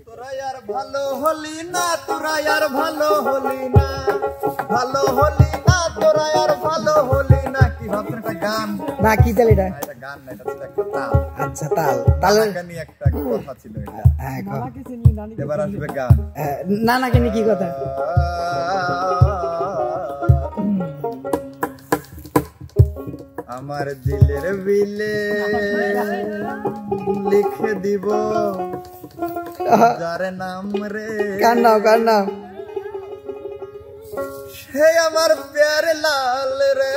তোরা আর ভালো হলি না, তোরা আর ভালো হলি না, ভালো হলি না, তোরা আর ভালো হলি না। কি ভাবছেন একটা গান না? কি তাল এটা? এটা গান না, এটা ছিল একটা তাল। আচ্ছা, তাল তালের গানি একটা কথা ছিল এটা। হ্যাঁ, এবার আসবে গান। নানাকে নিয়ে কি কথা? আমার দিলের বিলে লিখে দিব যার নাম রে, কার নাম? কার নাম? সে আমার প্যারে লাল রে।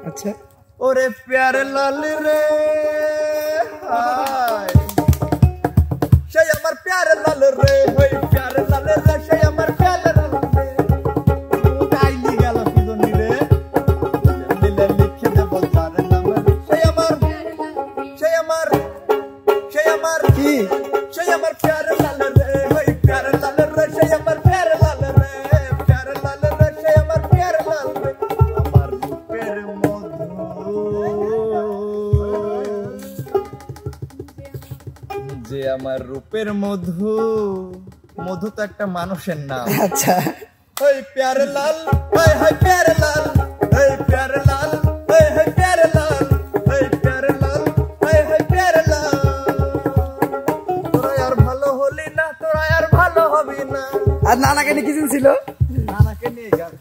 আচ্ছা, ওরে প্যারে লাল রে, হায় সে আমার প্যারে লাল রে, ওই প্যারে লাল রে, সে আমার প্যারে লাল রে। গাইলি গেল কিদনি রে, দিলে লিখে দেব যার নাম রে। সে আমার কি? সে আমার প্যারে লাল রে, ওই প্যারে লাল রে, সে আমার প্যারে লাল রে, প্যারে লাল রে, সে আমার প্যারে লাল রে। আমার রূপের মধু, যে আমার রূপের মধু, মধু তো একটা মানুষের নাম। আচ্ছা, ওই প্যারে লাল, হায় হায় প্যারে লাল, এই প্যারে লাল, হায় হায় প্যারে লাল, এই প্যারে লাল, হায় হায় প্যারে লাল। তোরা আর ভালো হলি না, তোরা আর ভালো হবি না। আর নানাকে নিয়ে কিছু ছিল? নানাকে নিয়ে গান।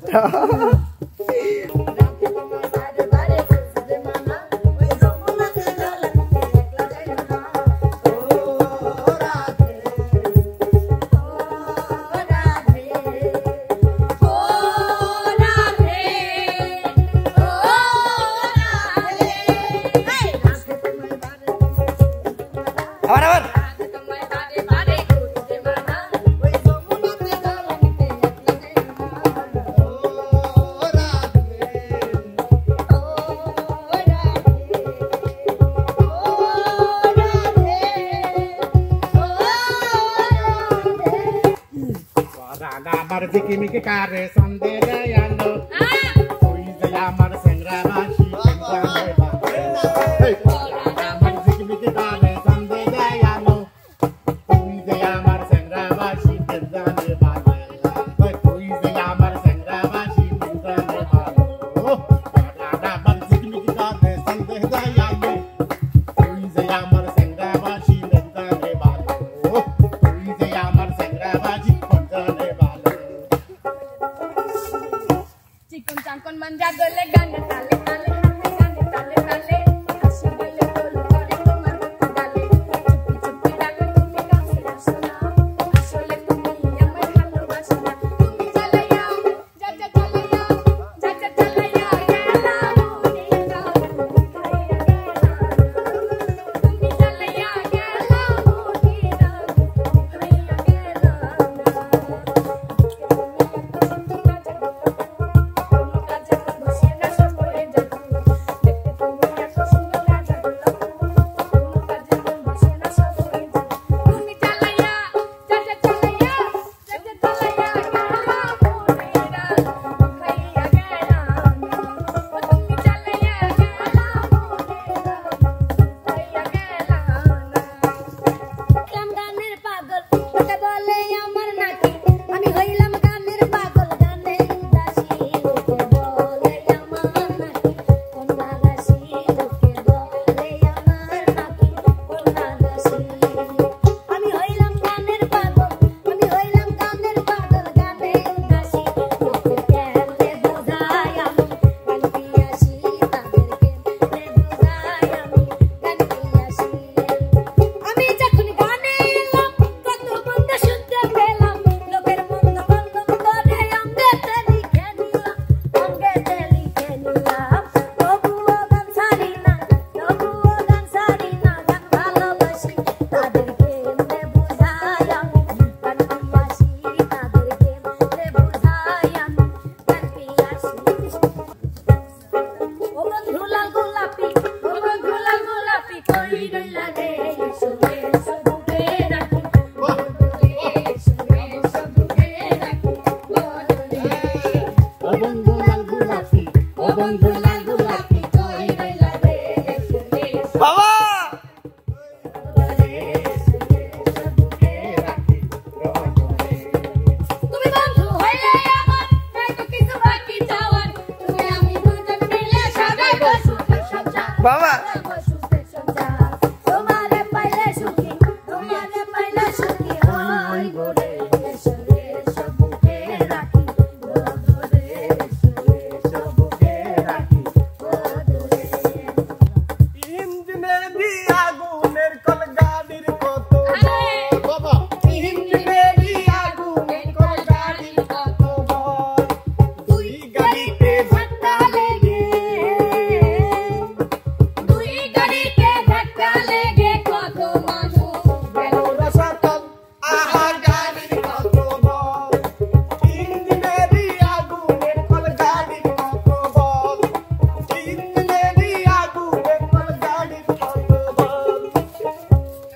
আবার আবার আমার ঝিকিমিকি কারে সন্ধে আলো, তুই যে আমার সেংরা বাসি আমার ঝিকিমিকি কারে সন্ধে আলো, তুই যে আমার সেংরা বাসি জানে ভালো, তুই যে আমার সেংরা বাসি জানে ভালো। আমার ঝিকিমিকি কারে সন্ধে আলো, তুই যে আমার সেংরা বাসি জানে ভালো।